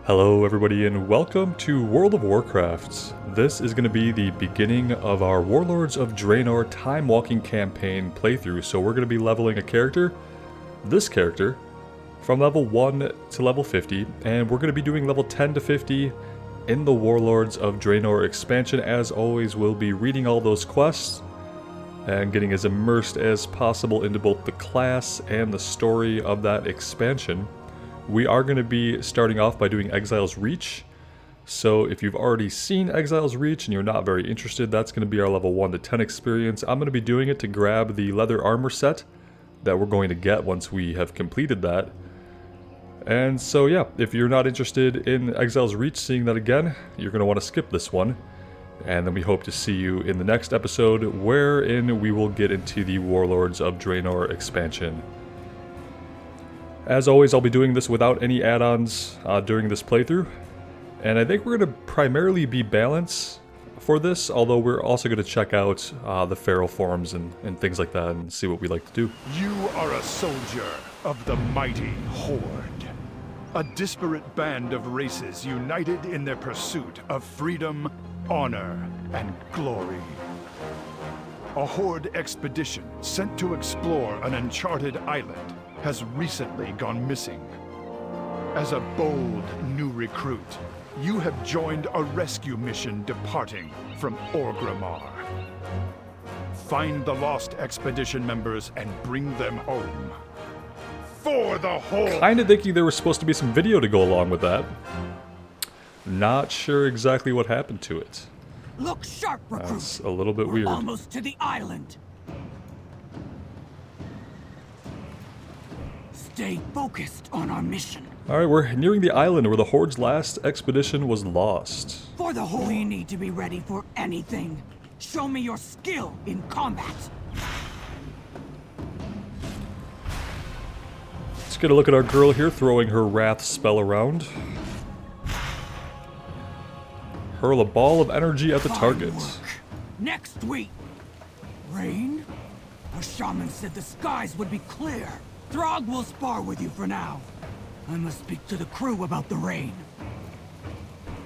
Hello everybody and welcome to World of Warcraft. This is going to be the beginning of our Warlords of Draenor time walking campaign playthrough. So we're going to be leveling a character, this character, from level 1 to level 50, and we're going to be doing level 10 to 50 in the Warlords of Draenor expansion. As always, we'll be reading all those quests and getting as immersed as possible into both the class and the story of that expansion. We are going to be starting off by doing Exiles Reach. So if you've already seen Exiles Reach and you're not very interested, that's going to be our level 1 to 10 experience. I'm going to be doing it to grab the leather armor set that we're going to get once we have completed that. And so yeah, if you're not interested in Exiles Reach, seeing that again, you're going to want to skip this one. And then we hope to see you in the next episode, wherein we will get into the Warlords of Draenor expansion. As always, I'll be doing this without any add-ons during this playthrough. And I think we're going to primarily be balance for this, although we're also going to check out the feral forms and things like that and see what we like to do. You are a soldier of the mighty Horde. A disparate band of races united in their pursuit of freedom, honor, and glory. A Horde expedition sent to explore an uncharted island has recently gone missing. As a bold new recruit, you have joined a rescue mission departing from Orgrimmar. Find the lost expedition members and bring them home. For the Horde! Kinda thinking there was supposed to be some video to go along with that. Not sure exactly what happened to it. Look sharp, recruit. That's a little bit weird. We're almost to the island. Stay focused on our mission. Alright, we're nearing the island where the Horde's last expedition was lost. For the Horde, we need to be ready for anything. Show me your skill in combat. Let's get a look at our girl here throwing her Wrath spell around. Hurl a ball of energy at the target. Work. Next week. Rain? A shaman said the skies would be clear. Throg will spar with you for now. I must speak to the crew about the rain.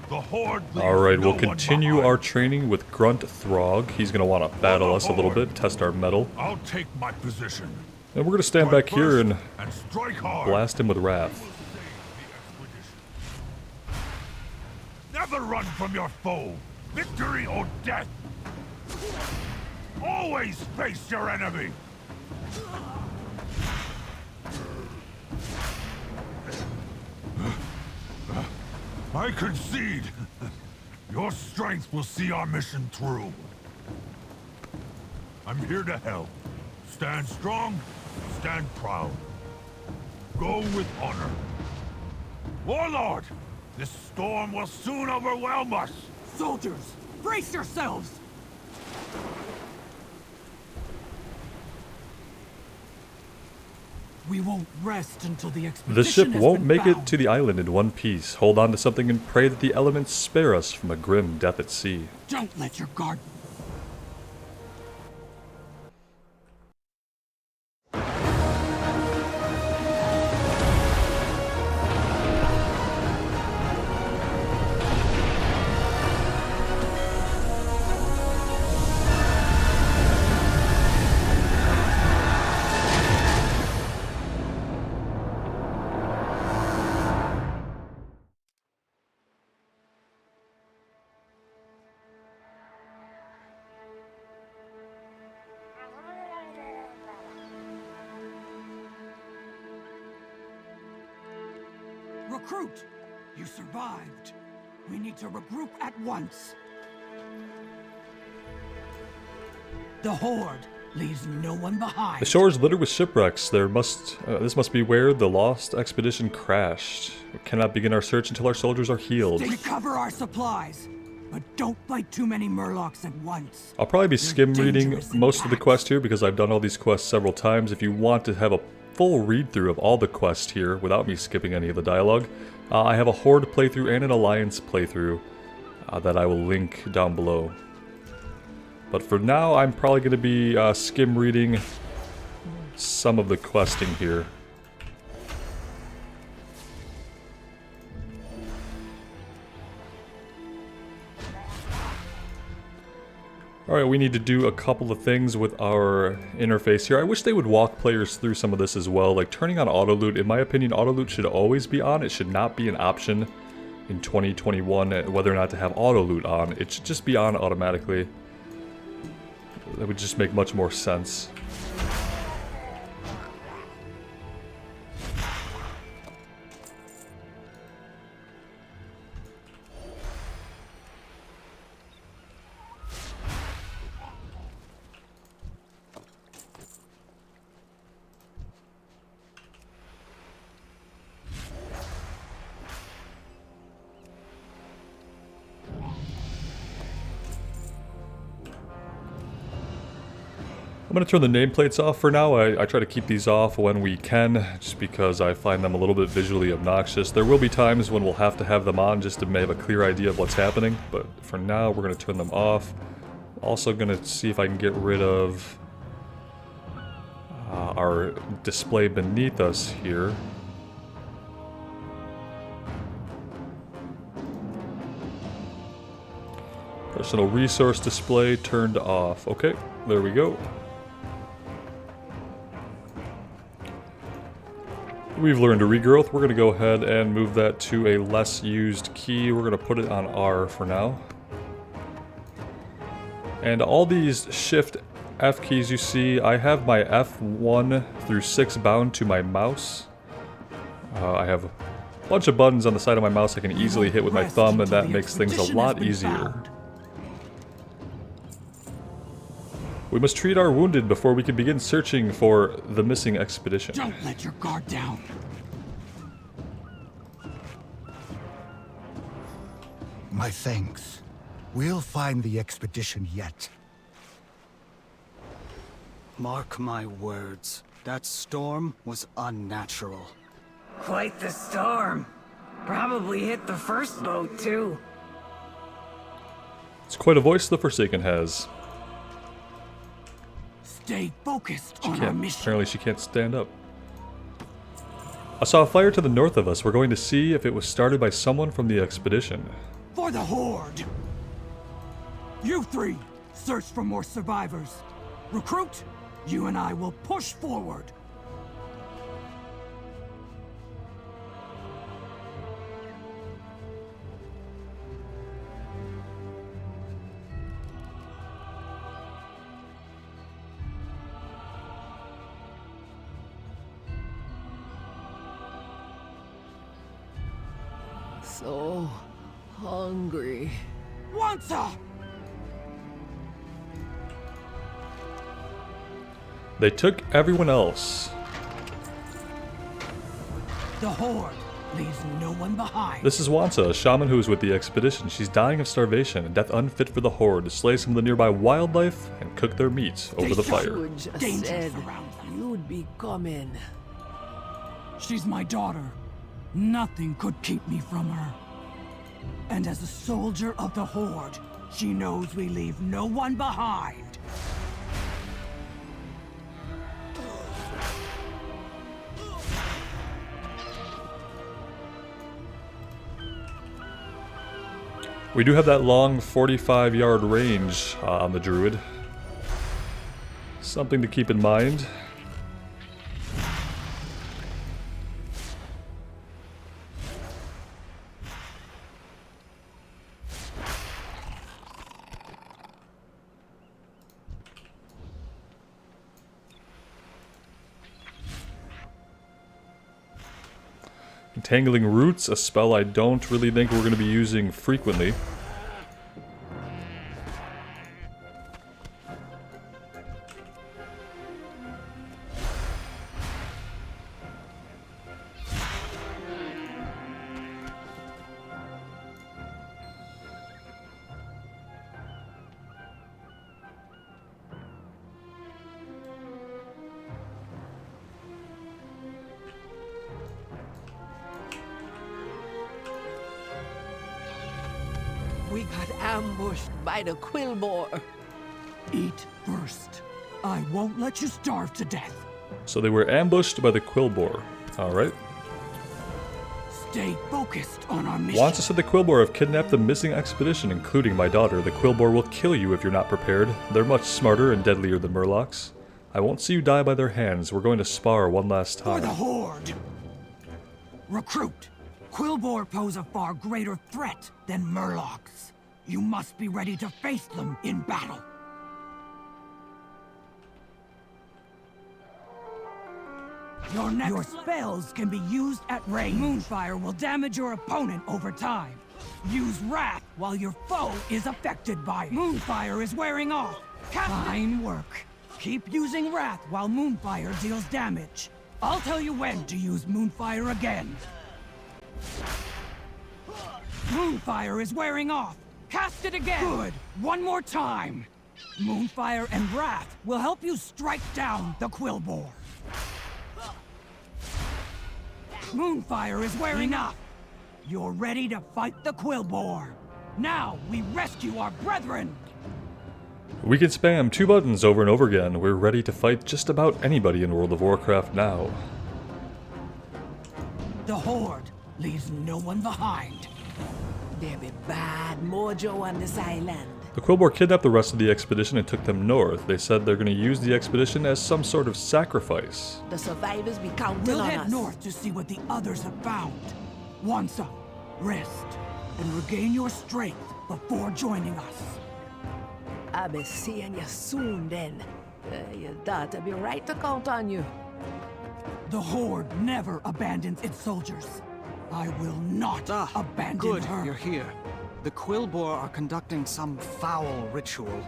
The Horde. Alright, we'll continue our training with Grunt Throg. He's going to want to battle us a little bit, test our mettle. I'll take my position. And we're going to stand back here and strike hard. blast him with Wrath. Never run from your foe. Victory or death. Always face your enemy. I concede. Your strength will see our mission through. I'm here to help. Stand strong, stand proud. Go with honor. Warlord! This storm will soon overwhelm us! Soldiers, brace yourselves! We won't rest until the expedition The ship has won't been make it found. to the island in one piece. Hold on to something and pray that the elements spare us from a grim death at sea. Don't let your guard... Recruit! You survived. We need to regroup at once. The Horde leaves no one behind. The shore is littered with shipwrecks. This must be where the lost expedition crashed. We cannot begin our search until our soldiers are healed. Recover our supplies, but don't fight too many Murlocs at once. I'll probably be skim reading dangerous in most of the packs. quest here because I've done all these quests several times. If you want to have a full read-through of all the quests here without me skipping any of the dialogue, I have a Horde playthrough and an Alliance playthrough that I will link down below. But for now, I'm probably going to be skim reading some of the questing here. Alright, we need to do a couple of things with our interface here. I wish they would walk players through some of this as well. Like turning on auto loot, in my opinion, auto loot should always be on. It should not be an option in 2021 whether or not to have auto loot on. It should just be on automatically. That would just make much more sense. I'm going to turn the nameplates off for now. I try to keep these off when we can, just because I find them a little bit visually obnoxious. There will be times when we'll have to have them on just to have a clear idea of what's happening, but for now we're going to turn them off. Also going to see if I can get rid of our display beneath us here. Personal resource display turned off. Okay, there we go. We've learned a regrowth. We're going to go ahead and move that to a less used key. We're going to put it on R for now. And all these Shift F keys you see, I have my F1 through 6 bound to my mouse. I have a bunch of buttons on the side of my mouse I can easily hit with my thumb, and that makes things a lot easier. We must treat our wounded before we can begin searching for the missing expedition. Don't let your guard down. My thanks. We'll find the expedition yet. Mark my words. That storm was unnatural. Quite the storm. Probably hit the first boat, too. It's quite a voice the Forsaken has. Stay focused on our mission. Apparently she can't stand up. I saw a fire to the north of us. We're going to see if it was started by someone from the expedition. For the Horde! You three, search for more survivors. Recruit, you and I will push forward. So hungry. Wansa! They took everyone else. The Horde leaves no one behind. This is Wansa, a shaman who is with the expedition. She's dying of starvation, a death unfit for the Horde, to slay some of the nearby wildlife and cook their meat over the fire. You just Danger said surrounds us. you'd be coming. She's my daughter. Nothing could keep me from her. And as a soldier of the Horde, she knows we leave no one behind. We do have that long 45-yard range on the Druid. Something to keep in mind. Entangling Roots, a spell I don't really think we're going to be using frequently. We got ambushed by the Quillboar. Eat first. I won't let you starve to death. So they were ambushed by the Quillboar. Alright. Stay focused on our mission. Wants us said the Quillbore have kidnapped the missing expedition, including my daughter. The Quillbore will kill you if you're not prepared. They're much smarter and deadlier than Murlocs. I won't see you die by their hands. We're going to spar one last For time. the Horde! Recruit! Quillbore pose a far greater threat than Murlocs. You must be ready to face them in battle. Your spells can be used at range. Moonfire will damage your opponent over time. Use Wrath while your foe is affected by it. Moonfire is wearing off. Fine work. Keep using Wrath while Moonfire deals damage. I'll tell you when to use Moonfire again. Moonfire is wearing off. Cast it again. Good. One more time. Moonfire and Wrath will help you strike down the Quillbore. Moonfire is wearing off. You're ready to fight the Quillbore. Now we rescue our brethren. We can spam 2 buttons over and over again. We're ready to fight just about anybody in World of Warcraft now. The Horde leaves no one behind. There be bad mojo on this island. The Quillbore kidnapped the rest of the expedition and took them north. They said they're going to use the expedition as some sort of sacrifice. The survivors be counting We'll on head us. north to see what the others have found. Want some rest and regain your strength before joining us. I'll be seeing you soon then. Your daughter be right to count on you. The Horde never abandons its soldiers. I will not abandon Good, her. you're here. The Quillbore are conducting some foul ritual.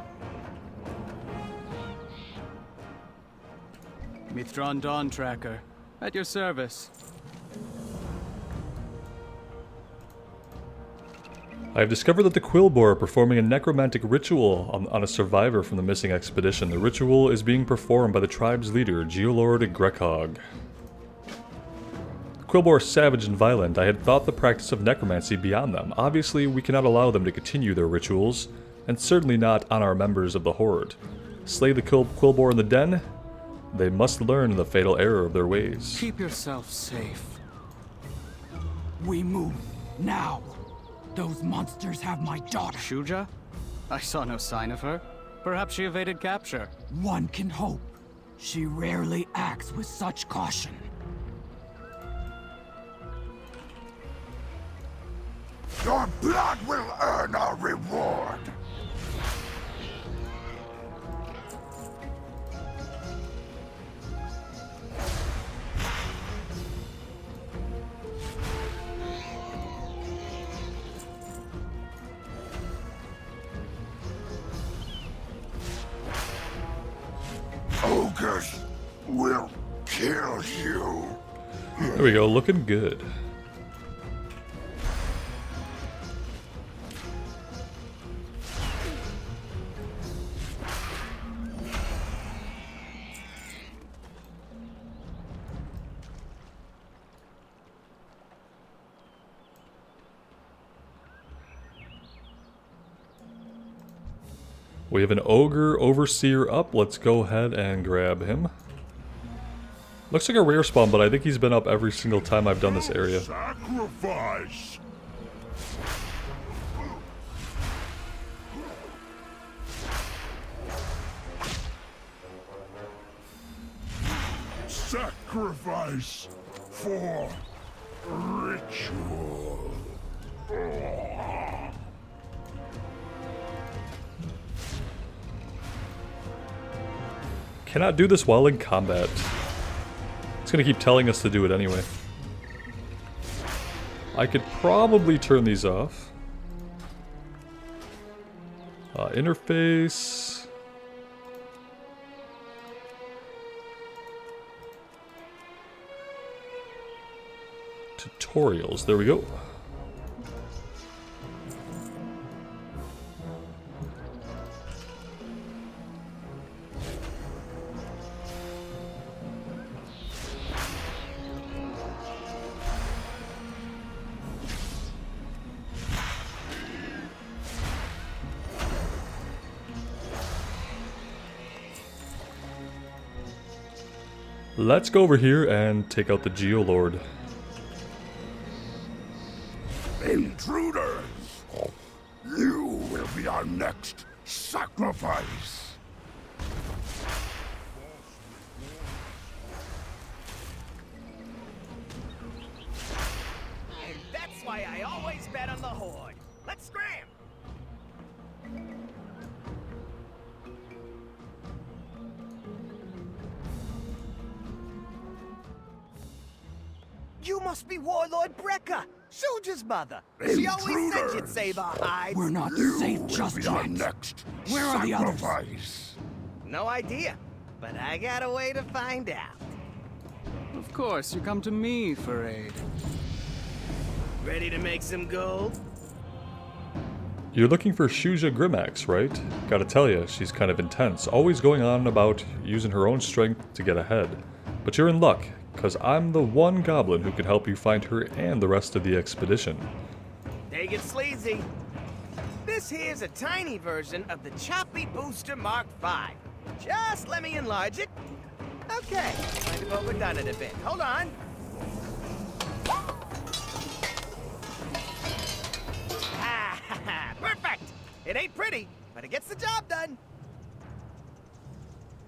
Mithron Dawn Tracker, at your service. I have discovered that the Quillbore are performing a necromantic ritual on a survivor from the missing expedition. The ritual is being performed by the tribe's leader, Geolord Grekog. The Quillbore are savage and violent. I had thought the practice of necromancy beyond them. Obviously, we cannot allow them to continue their rituals, and certainly not on our members of the Horde. Slay the Quillbore in the den? They must learn the fatal error of their ways. Keep yourself safe. We move now. Those monsters have my daughter. Shuja? I saw no sign of her. Perhaps she evaded capture. One can hope. She rarely acts with such caution. Your blood will earn a reward. Ogres will kill you. There we go, looking good. We have an Ogre Overseer up. Let's go ahead and grab him. Looks like a rare spawn, but I think he's been up every single time I've done this area. Sacrifice! Sacrifice for ritual. Cannot do this while in combat. It's gonna keep telling us to do it anyway. I could probably turn these off. Interface. Tutorials, there we go. Let's go over here and take out the Geolord. Intruders! You will be our next sacrifice! And that's why I always bet on the Horde. Let's scram! You must be Warlord Brekka, Soldier's mother. She always said you'd save our hides. We're not safe just yet. Next Where are the others? sacrifice. No idea, but I got a way to find out. Of course, you come to me for aid. Ready to make some gold? You're looking for Shuja Grimax, right? Gotta tell you, she's kind of intense, always going on about using her own strength to get ahead. But you're in luck, because I'm the one goblin who can help you find her and the rest of the expedition. Take it sleazy. This here's a tiny version of the Choppy Booster Mark V. Just let me enlarge it. Okay, might have overdone it a bit. Hold on. Perfect! It ain't pretty, but it gets the job done.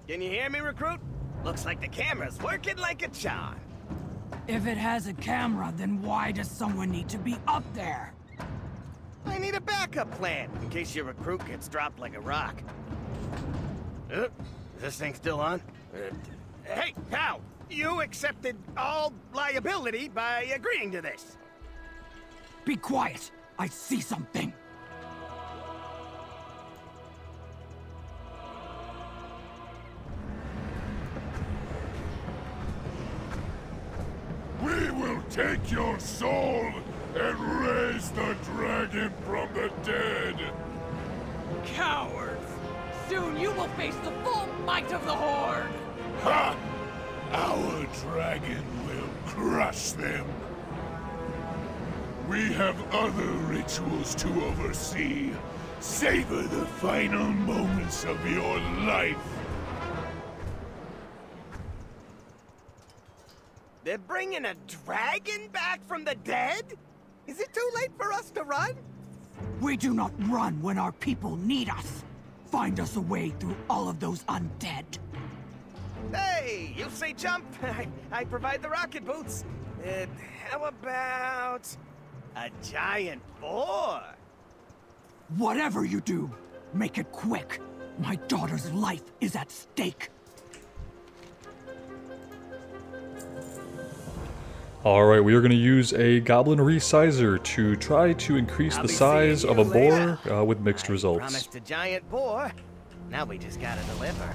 Can you hear me, recruit? Looks like the camera's working like a charm. If it has a camera, then why does someone need to be up there? I need a backup plan, in case your recruit gets dropped like a rock. Is this thing still on? Hey, pal! You accepted all liability by agreeing to this. Be quiet! I see something! We will take your soul and raise the dragon from the dead! Cowards! Soon you will face the full might of the Horde! Ha! Our dragon will crush them! We have other rituals to oversee. Savor the final moments of your life. They're bringing a dragon back from the dead? Is it too late for us to run? We do not run when our people need us. Find us a way through all of those undead. Hey, you say jump, I provide the rocket boots. How about a giant boar? Whatever you do, make it quick. My daughter's life is at stake. Alright, we are going to use a goblin resizer to try to increase the size of a boar with mixed results. Promised a giant boar. Now we just gotta deliver.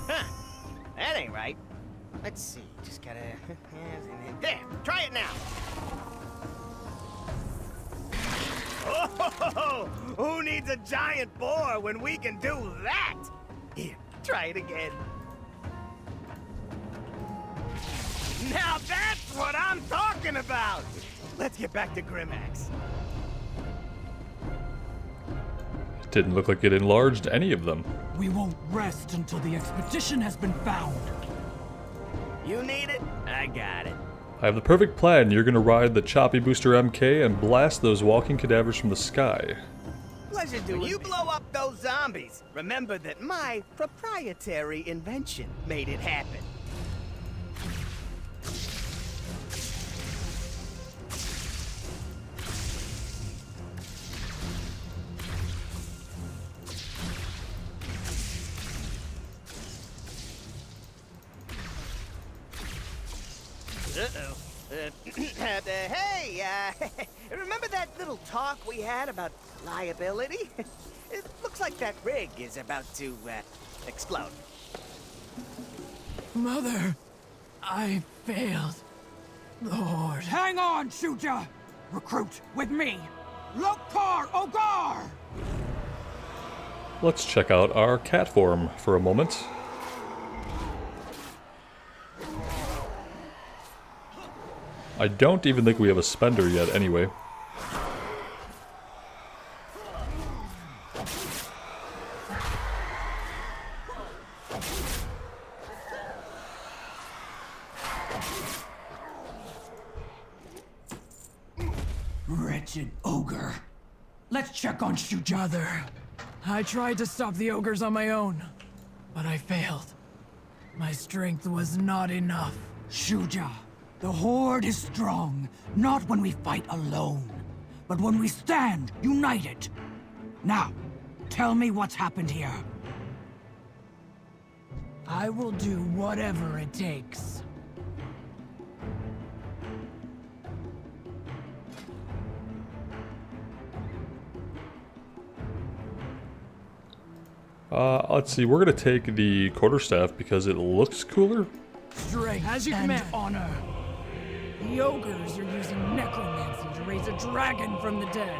Huh. That ain't right. Let's see. Just gotta... There! Try it now! Oh! Who needs a giant boar when we can do that? Here, try it again. Now that's what I'm talking about! Let's get back to Grimax. Didn't look like it enlarged any of them. We won't rest until the expedition has been found. You need it? I got it. I have the perfect plan. You're going to ride the Choppy Booster MK and blast those walking cadavers from the sky. Pleasure doing When you blow up those zombies, remember that my proprietary invention made it happen. Hey, remember that little talk we had about liability? It looks like that rig is about to, explode. Mother, I failed. Lord. Hang on, Shuja! Recruit, with me! Lokar Ogar! Let's check out our cat form for a moment. I don't even think we have a spender yet anyway. Wretched ogre. Let's check on Shuja. Mother, I tried to stop the ogres on my own, but I failed. My strength was not enough. Shuja, the Horde is strong, not when we fight alone, but when we stand united. Now, tell me what's happened here. I will do whatever it takes. Let's see, we're gonna take the quarterstaff because it looks cooler. Strength As you and command. honor. The ogres are using necromancy to raise a dragon from the dead.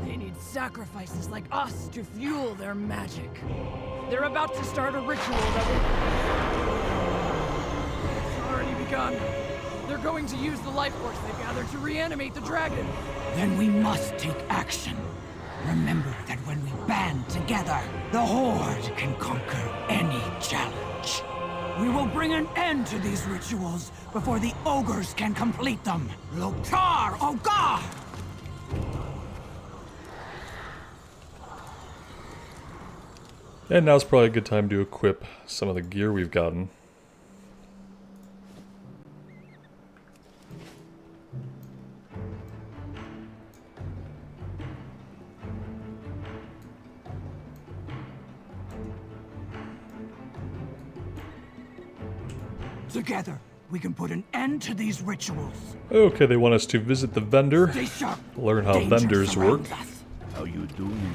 They need sacrifices like us to fuel their magic. They're about to start a ritual that will... It's already begun. They're going to use the life force they've gathered to reanimate the dragon. Then we must take action. Remember that when we band together, the Horde can conquer any challenge. We will bring an end to these rituals before the ogres can complete them. Loktar Ogar! And now's probably a good time to equip some of the gear we've gotten. Together, we can put an end to these rituals. Okay, they want us to visit the vendor, Stay sharp. learn how Danger vendors work. surrounds us. How you doing?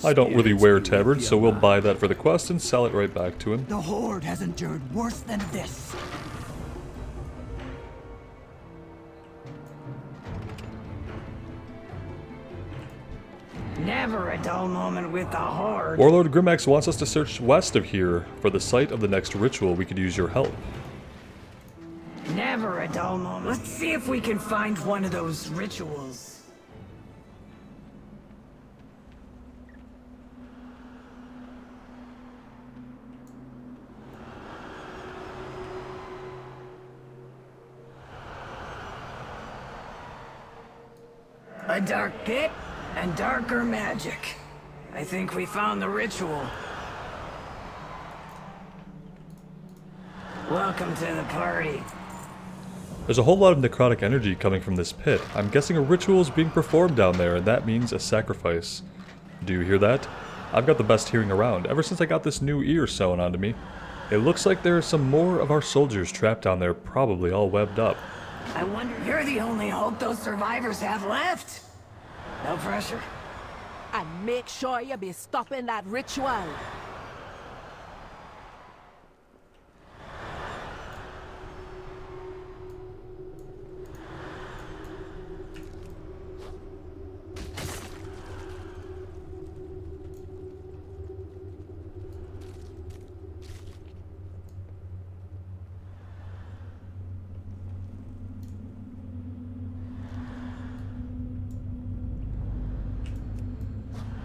I don't really wear tabards, so we'll buy that for the quest and sell it right back to him. The Horde has endured worse than this. Never a dull moment with the Horde. Warlord Grimax wants us to search west of here for the site of the next ritual. We could use your help. Never a dull moment. Let's see if we can find one of those rituals. A dark pit and darker magic. I think we found the ritual. Welcome to the party. There's a whole lot of necrotic energy coming from this pit. I'm guessing a ritual is being performed down there, and that means a sacrifice. Do you hear that? I've got the best hearing around, ever since I got this new ear sewn onto me. It looks like there are some more of our soldiers trapped down there, probably all webbed up. I wonder, you're the only hope those survivors have left. No pressure. And make sure you be stopping that ritual.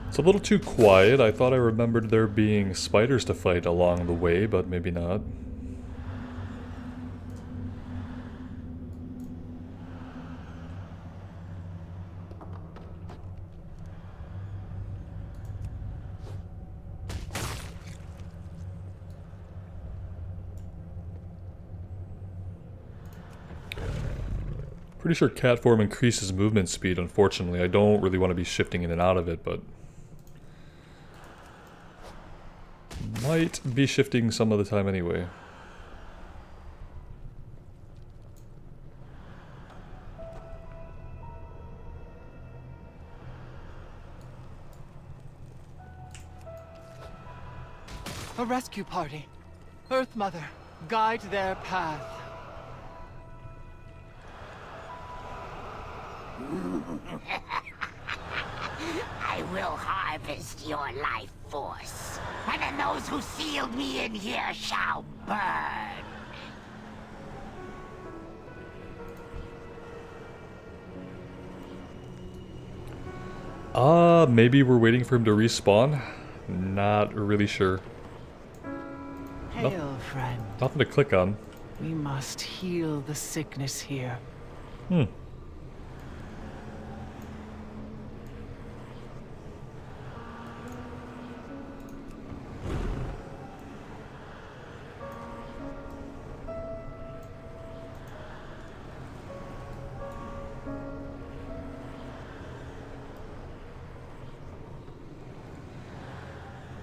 It's a little too quiet. I thought I remembered there being spiders to fight along the way, but maybe not. Pretty sure cat form increases movement speed, unfortunately. I don't really want to be shifting in and out of it, but... might be shifting some of the time anyway. A rescue party. Earth Mother, guide their path. I will harvest your life force, and then those who sealed me in here shall burn. Maybe we're waiting for him to respawn? Not really sure. Hail, friend. Nothing to click on. We must heal the sickness here.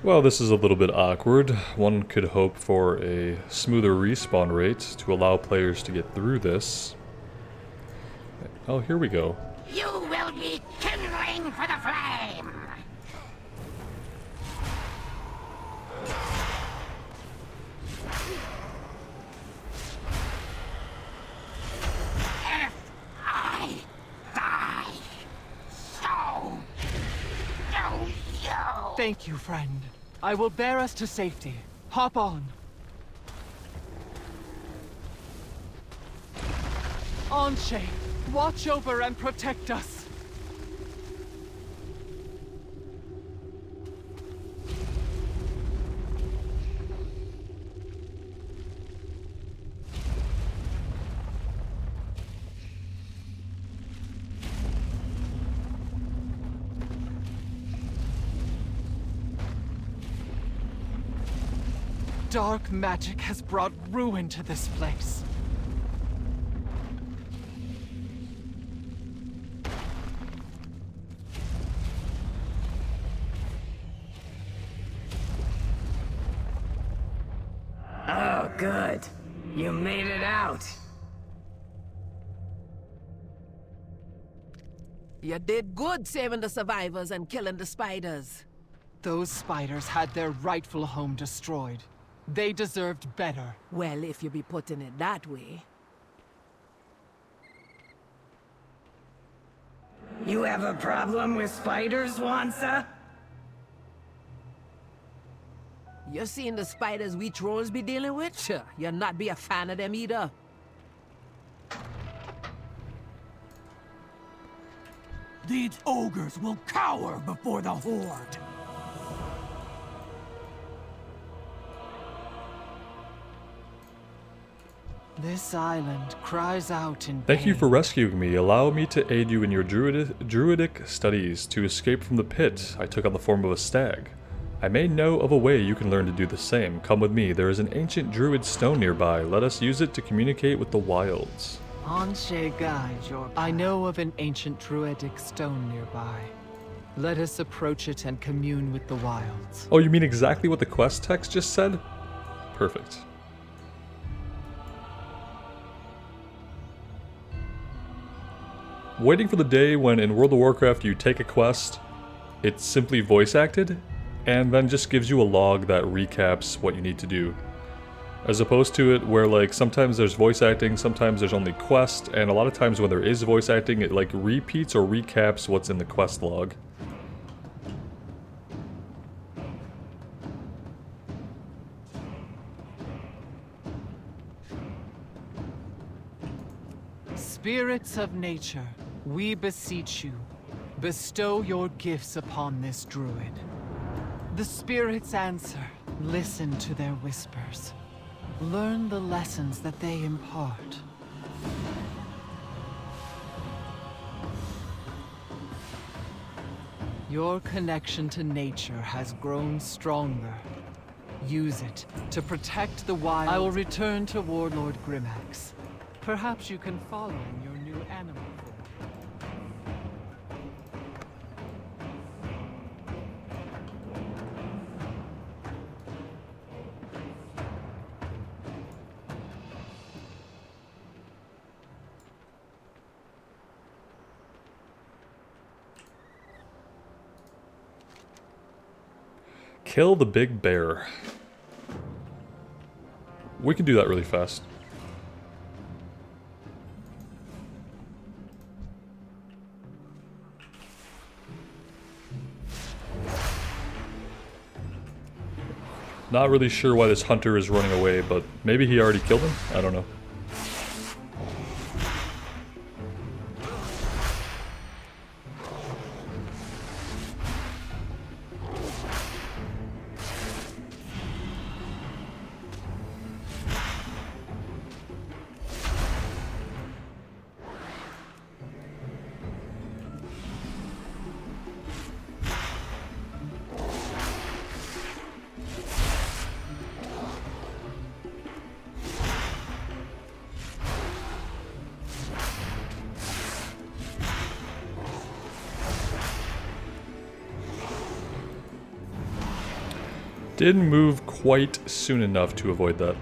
Well, this is a little bit awkward. One could hope for a smoother respawn rate to allow players to get through this. Oh, here we go. You will be kindling for the flame! If I die, so do you! Thank you, friend. I will bear us to safety. Hop on. Anshe, watch over and protect us. Dark magic has brought ruin to this place. Oh, good. You made it out. You did good saving the survivors and killing the spiders. Those spiders had their rightful home destroyed. They deserved better. Well, if you be putting it that way. You have a problem with spiders, Wansa? You seen the spiders we trolls be dealing with? Sure, you'll not be a fan of them either. These ogres will cower before the Horde. This island cries out in Thank you pain. for rescuing me. Allow me to aid you in your druidic studies. To escape from the pit, I took on the form of a stag. I may know of a way you can learn to do the same. Come with me. There is an ancient druid stone nearby. Let us use it to communicate with the wilds. Anshe guide your path. I know of an ancient druidic stone nearby. Let us approach it and commune with the wilds. Oh, you mean exactly what the quest text just said? Perfect. Waiting for the day when in World of Warcraft you take a quest, it's simply voice acted, and then just gives you a log that recaps what you need to do. As opposed to it where like sometimes there's voice acting, sometimes there's only quest, and a lot of times when there is voice acting it like repeats or recaps what's in the quest log. Spirits of nature, we beseech you, bestow your gifts upon this druid. The spirits answer, listen to their whispers. Learn the lessons that they impart. Your connection to nature has grown stronger. Use it to protect the wild. I will return to Warlord Grimax. Perhaps you can follow in your new animal form. Kill the big bear. We can do that really fast. Not really sure why this hunter is running away, but maybe he already killed him? I don't know. Didn't move quite soon enough to avoid that.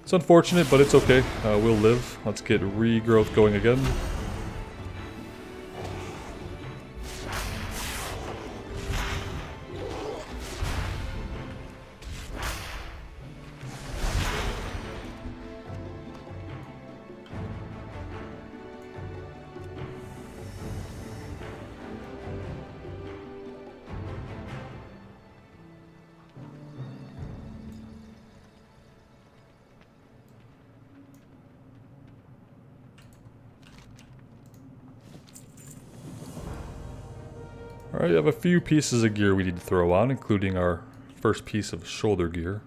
It's unfortunate, but it's okay. We'll live. Let's get regrowth going again. Alright, I have a few pieces of gear we need to throw on, including our first piece of shoulder gear.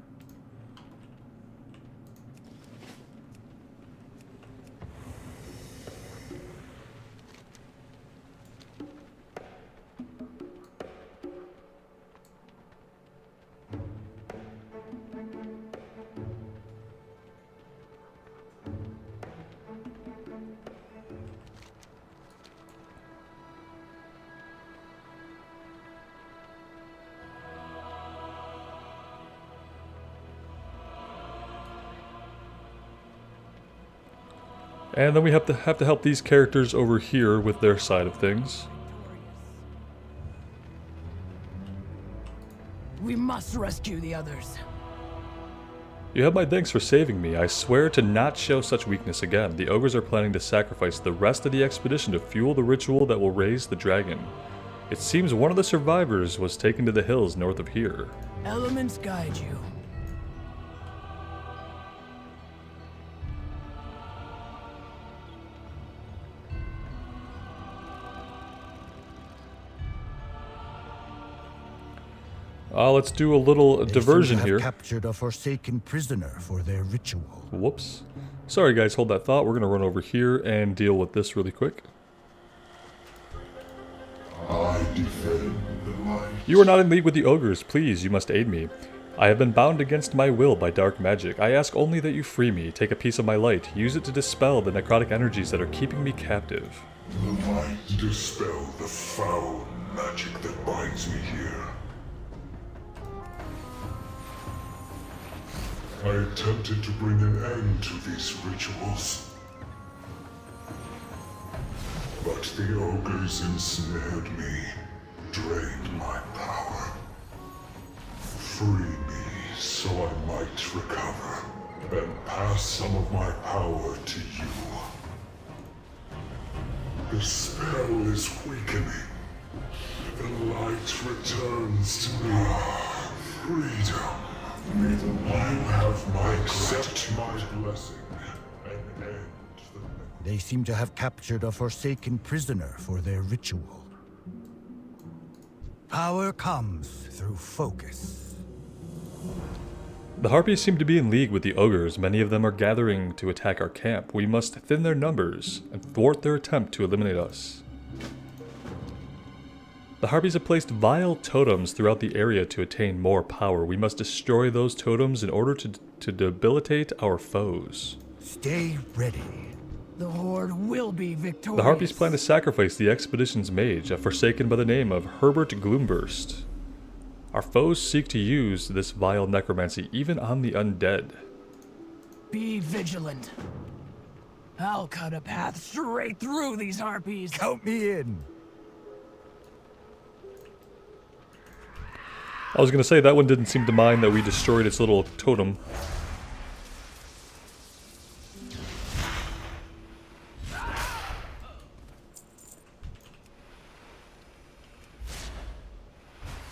And then we have to help these characters over here with their side of things. We must rescue the others. You have my thanks for saving me. I swear to not show such weakness again. The ogres are planning to sacrifice the rest of the expedition to fuel the ritual that will raise the dragon. It seems one of the survivors was taken to the hills north of here. Elements guide you. Let's do a little diversion here. Captured a forsaken prisoner for their ritual. Whoops. Sorry guys, hold that thought. We're gonna run over here and deal with this really quick. I defend the light. You are not in league with the ogres. Please, you must aid me. I have been bound against my will by dark magic. I ask only that you free me. Take a piece of my light. Use it to dispel the necrotic energies that are keeping me captive. The light dispel the foul magic that binds me here. I attempted to bring an end to these rituals, but the ogres ensnared me, drained my power. Free me so I might recover, and pass some of my power to you. The spell is weakening. The light returns to me. Freedom. You have my accept my blessing and end the... They seem to have captured a forsaken prisoner for their ritual. Power comes through focus. The Harpies seem to be in league with the ogres. Many of them are gathering to attack our camp. We must thin their numbers and thwart their attempt to eliminate us. The Harpies have placed vile totems throughout the area to attain more power. We must destroy those totems in order to debilitate our foes. Stay ready. The Horde will be victorious. The Harpies plan to sacrifice the expedition's mage, a forsaken by the name of Herbert Gloomburst. Our foes seek to use this vile necromancy even on the undead. Be vigilant. I'll cut a path straight through these Harpies. Count me in. I was gonna say, that one didn't seem to mind that we destroyed its little totem.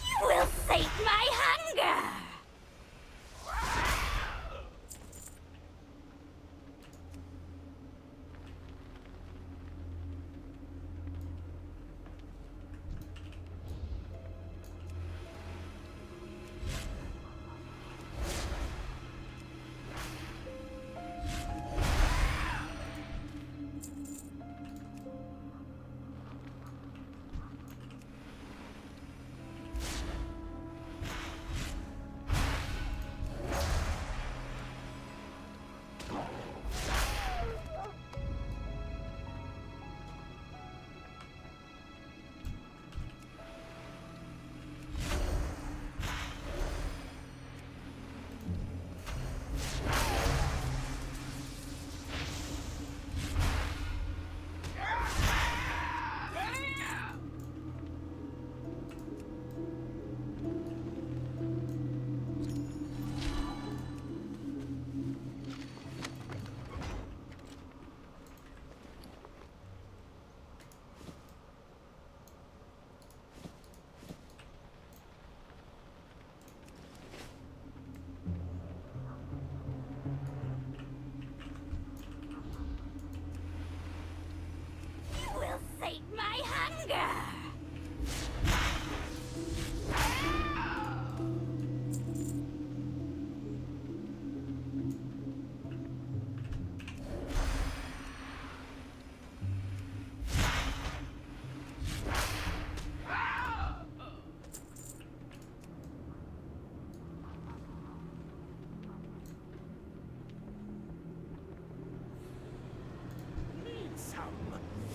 You will sate my hunger!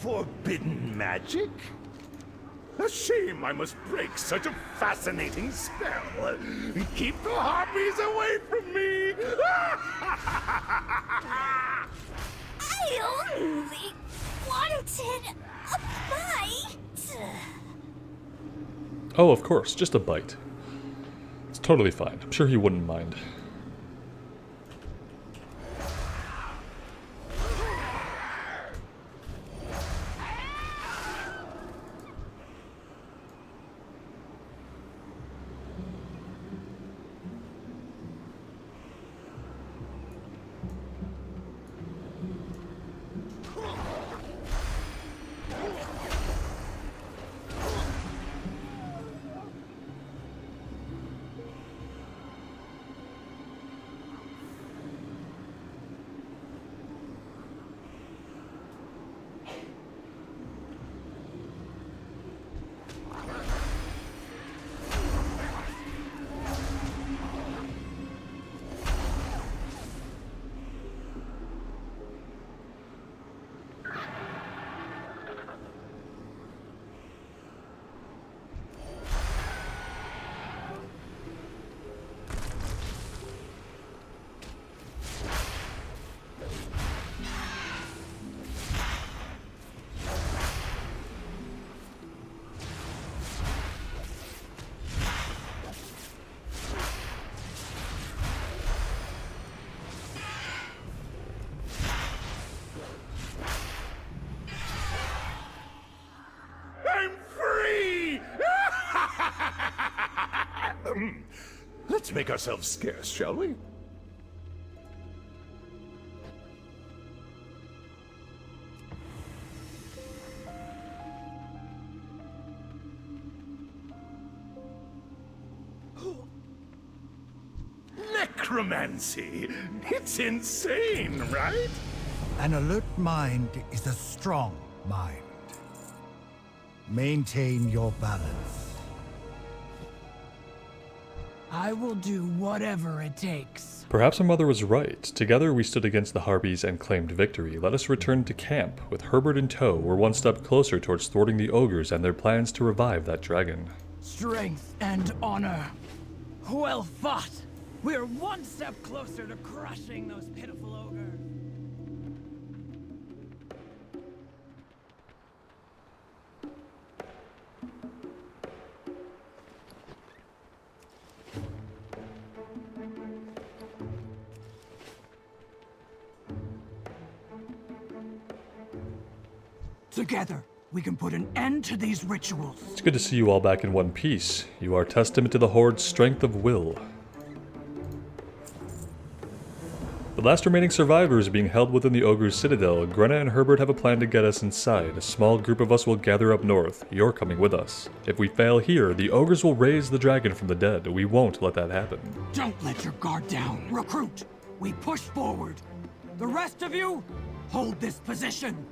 Forbidden magic? A shame I must break such a fascinating spell. Keep the Harpies away from me! I only wanted a bite. Oh, of course, just a bite. It's totally fine. I'm sure he wouldn't mind. Let's make ourselves scarce, shall we? Necromancy! It's insane, right? An alert mind is a strong mind. Maintain your balance. I will do whatever it takes. Perhaps our mother was right. Together we stood against the Harpies and claimed victory. Let us return to camp. With Herbert in tow, we're one step closer towards thwarting the ogres and their plans to revive that dragon. Strength and honor. Well fought. We're one step closer to crushing those pitiful ogres. Together, we can put an end to these rituals. It's good to see you all back in one piece. You are testament to the Horde's strength of will. The last remaining survivor is being held within the Ogre's citadel. Grenna and Herbert have a plan to get us inside. A small group of us will gather up north. You're coming with us. If we fail here, the Ogres will raise the dragon from the dead. We won't let that happen. Don't let your guard down. Recruit! We push forward. The rest of you, hold this position.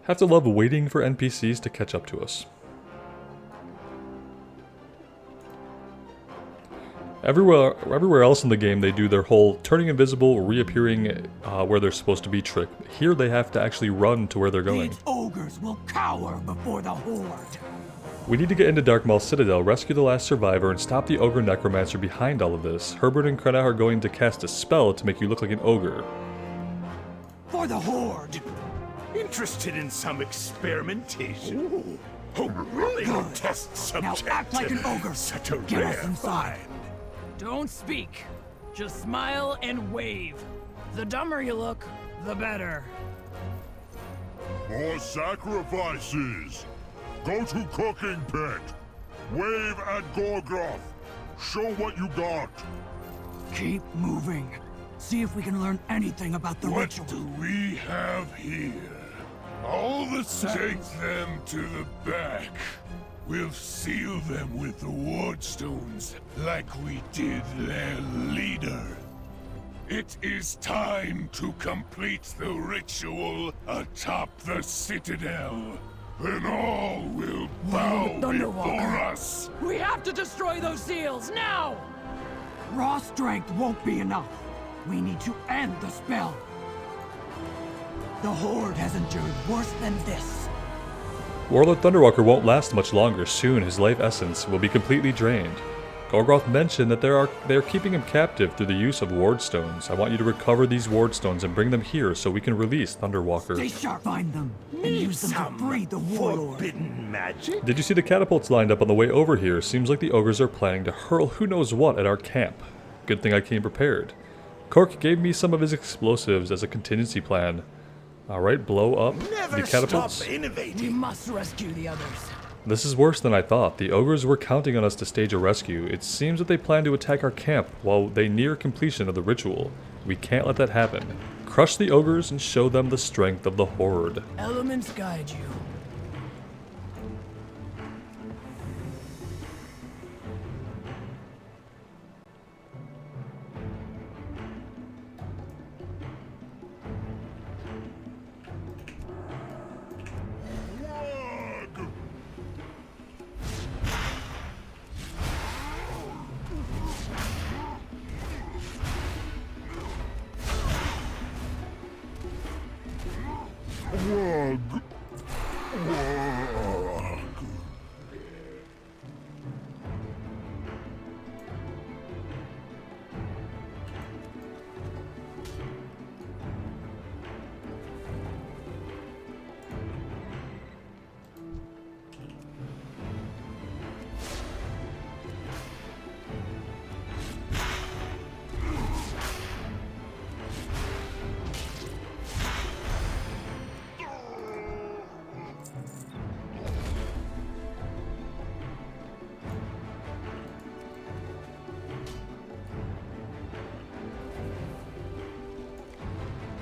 Have to love waiting for NPCs to catch up to us. Everywhere else in the game they do their whole turning invisible, reappearing where they're supposed to be trick. Here they have to actually run to where they're going. These ogres will cower before the Horde. We need to get into Darkmaul Citadel, rescue the last survivor, and stop the ogre necromancer behind all of this. Herbert and Grenna are going to cast a spell to make you look like an ogre. For the Horde! Interested in some experimentation? Oh, really? Good. Test subject. Now act like an ogre. Such a Get us rare inside. find. Don't speak. Just smile and wave. The dumber you look, the better. More sacrifices! Go to cooking pit! Wave at Gorgoth! Show what you got! Keep moving. See if we can learn anything about the ritual. What do we have here? All the take them to the back. We'll seal them with the wardstones like we did their leader. It is time to complete the ritual atop the citadel. Then all will bow before us. We have to destroy those seals, now! Raw strength won't be enough. We need to end the spell. The Horde has endured worse than this. Warlord Thunderwalker won't last much longer. Soon his life essence will be completely drained. Gorgroth mentioned that they're keeping him captive through the use of wardstones. I want you to recover these wardstones and bring them here so we can release Thunderwalker. Stay sharp, find them, and use them to free the Warlord. Forbidden magic? Did you see the catapults lined up on the way over here? Seems like the ogres are planning to hurl who knows what at our camp. Good thing I came prepared. Cork gave me some of his explosives as a contingency plan. Alright, blow up the catapults. We must rescue the others. This is worse than I thought. The ogres were counting on us to stage a rescue. It seems that they plan to attack our camp while they near completion of the ritual. We can't let that happen. Crush the ogres and show them the strength of the Horde. Elements guide you.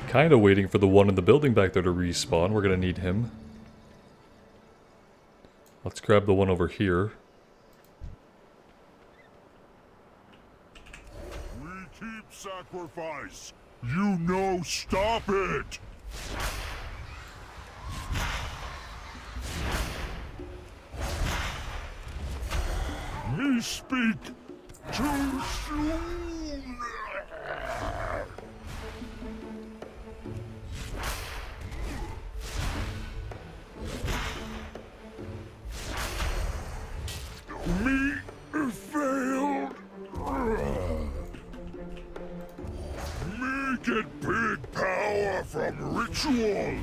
Kinda waiting for the one in the building back there to respawn. We're gonna need him. Let's grab the one over here. We keep sacrifice. You know, stop it. Me speak too soon. Me failed. Me get big power from ritual.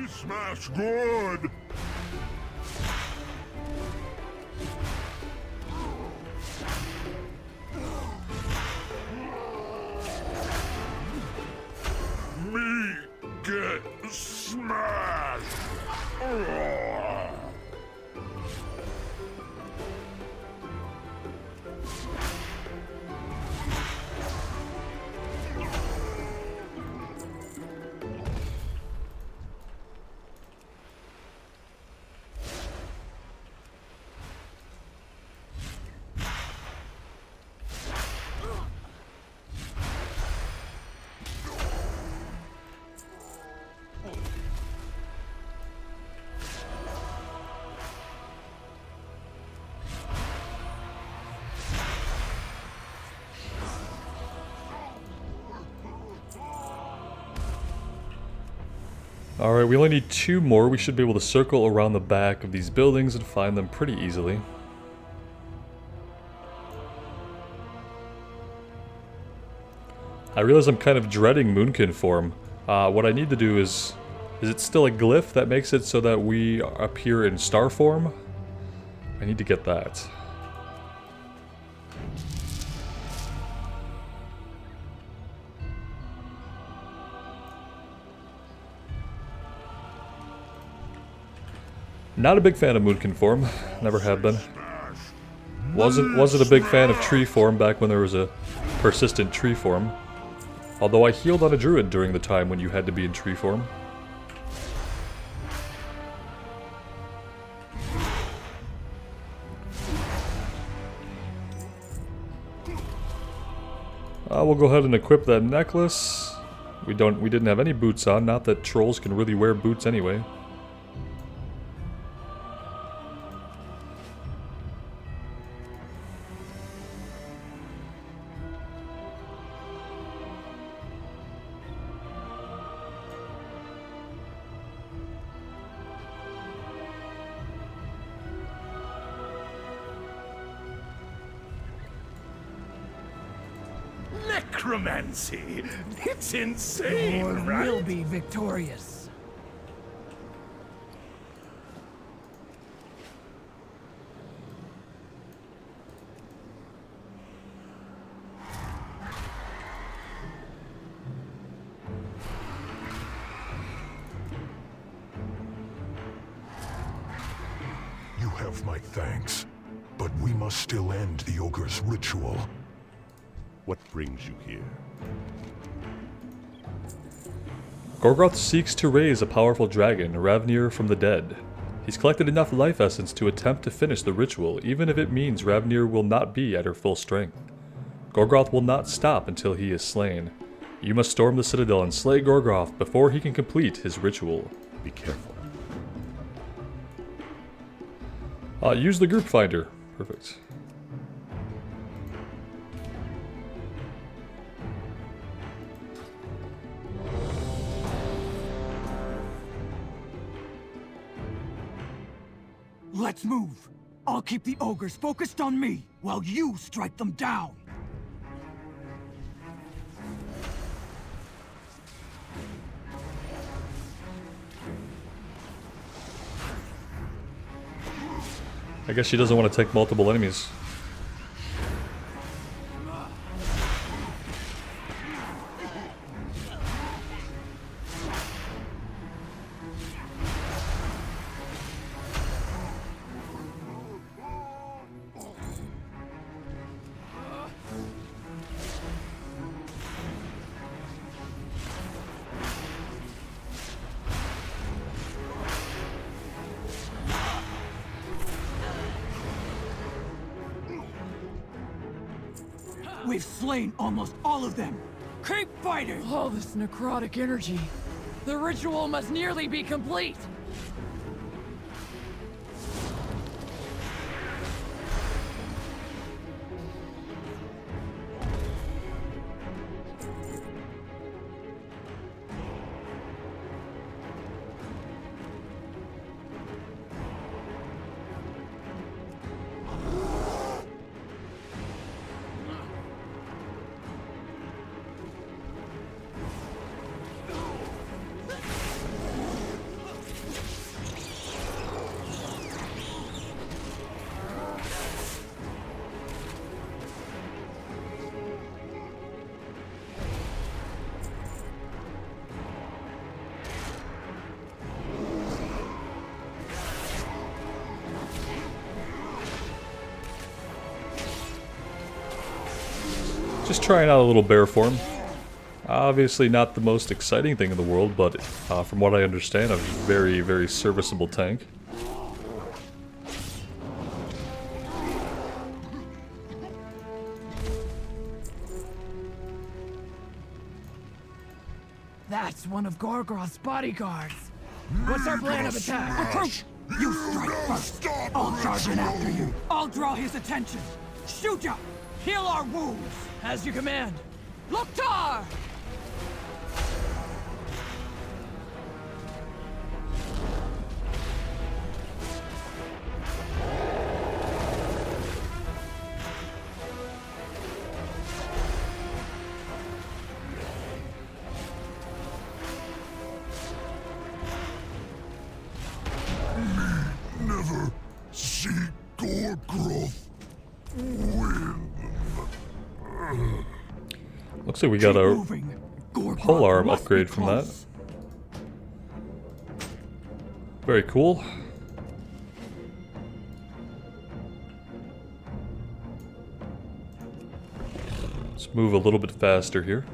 Smash good! Me get smashed! Alright, we only need 2 more. We should be able to circle around the back of these buildings and find them pretty easily. I realize I'm kind of dreading Moonkin form. What I need to do is it still a glyph that makes it so that we appear in star form? I need to get that. Not a big fan of Moonkin form. Never have been. Wasn't a big fan of tree form back when there was a persistent tree form. Although I healed on a druid during the time when you had to be in tree form. We'll go ahead and equip that necklace. We didn't have any boots on, not that trolls can really wear boots anyway. Necromancy! It's insane, right? Will be victorious. You have my thanks, but we must still end the ogre's ritual. What brings you here? Gorgoth seeks to raise a powerful dragon, Ravnir from the dead. He's collected enough life essence to attempt to finish the ritual, even if it means Ravnir will not be at her full strength. Gorgoth will not stop until he is slain. You must storm the citadel and slay Gorgoth before he can complete his ritual. Be careful. Use the group finder. Perfect. Let's move. I'll keep the ogres focused on me while you strike them down. I guess she doesn't want to take multiple enemies. We've slain almost all of them. Keep fighting! All this necrotic energy. The ritual must nearly be complete. Just trying out a little bear form. Obviously not the most exciting thing in the world, but from what I understand, a very, very serviceable tank. That's one of Gorgoth's bodyguards. What's our plan of attack? Recruit! You strike first. I'll charge in after you. I'll draw his attention. Shoot ya! Heal our wounds! As you command. Loktar! Looks like we got a pole arm upgrade from that. Very cool. Let's move a little bit faster here.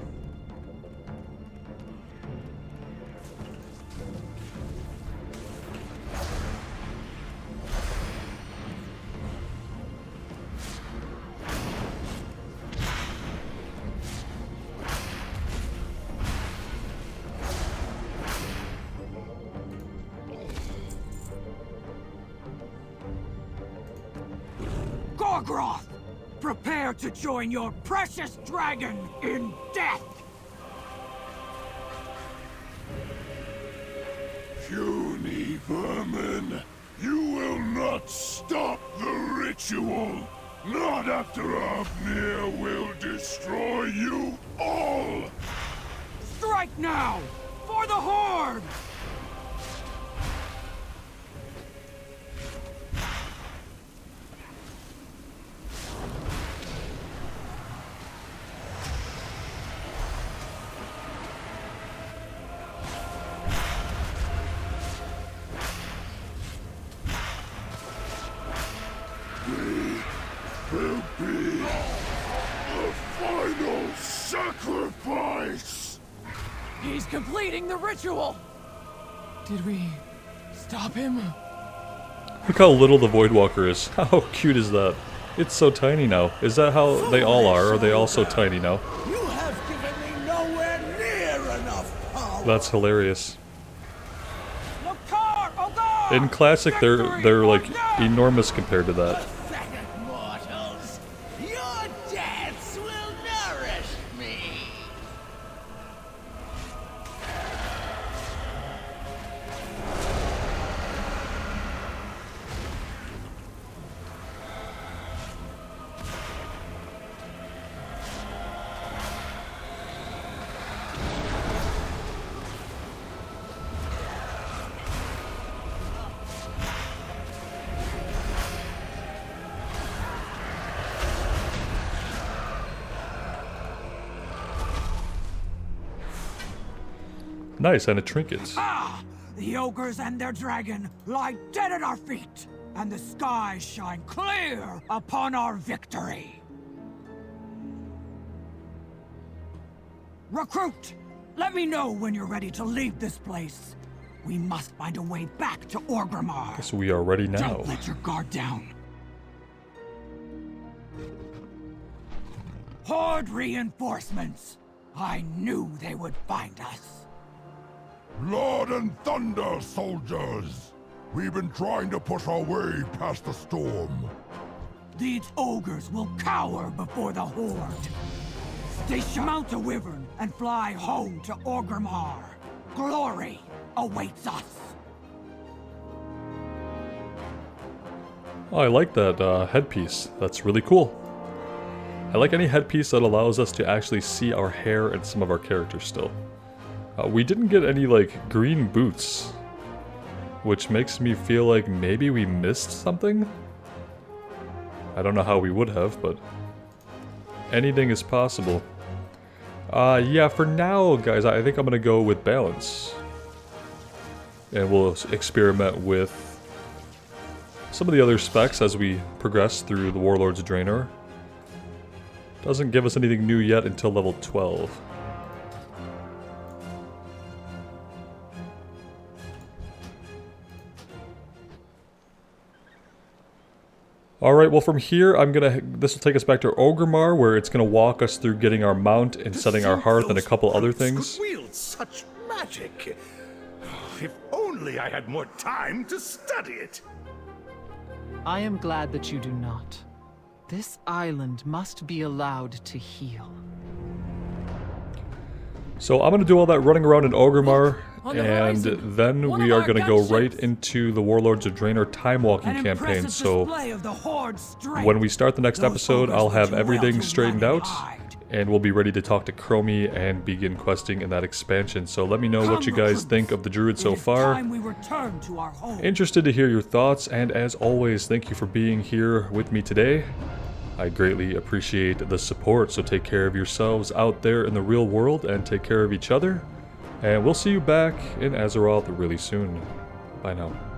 Prepare to join your precious dragon in death! Puny vermin, you will not stop the ritual! Not after Avnir will destroy you all! Strike now! For the Horde! Will be the final sacrifice! He's completing the ritual! Did we stop him? Look how little the Voidwalker is. How cute is that? It's so tiny now. Is that how they all are? Are they all so tiny now? You have given me nowhere near enough power. That's hilarious. In Classic, they're like enormous compared to that. Mortals, your deaths will nourish me. Nice, and a trinket. Ah! The ogres and their dragon lie dead at our feet, and the skies shine clear upon our victory. Recruit! Let me know when you're ready to leave this place. We must find a way back to Orgrimmar. Guess we are ready now. Don't let your guard down. Horde reinforcements. I knew they would find us. Blood and thunder, soldiers! We've been trying to push our way past the storm. These ogres will cower before the Horde. Mount a wyvern and fly home to Orgrimmar. Glory awaits us. Oh, I like that headpiece. That's really cool. I like any headpiece that allows us to actually see our hair and some of our characters still. We didn't get any, like, green boots, which makes me feel like maybe we missed something? I don't know how we would have, but anything is possible. Yeah, for now, guys, I think I'm gonna go with balance. And we'll experiment with some of the other specs as we progress through the Warlords of Draenor. Doesn't give us anything new yet until level 12. Alright, well from here, this will take us back to Orgrimmar, where it's gonna walk us through getting our mount and setting our hearth and a couple other things. Could wield such magic. If only I had more time to study it. I am glad that you do not. This island must be allowed to heal. So I'm gonna do all that running around in Orgrimmar, and then we are gonna go right into the Warlords of Draenor time walking campaign. So when we start the next episode, I'll have everything straightened out, and we'll be ready to talk to Chromie and begin questing in that expansion. So let me know what you guys think of the Druid so far. Interested to hear your thoughts, and as always, thank you for being here with me today. I greatly appreciate the support, so take care of yourselves out there in the real world and take care of each other. And we'll see you back in Azeroth really soon. Bye now.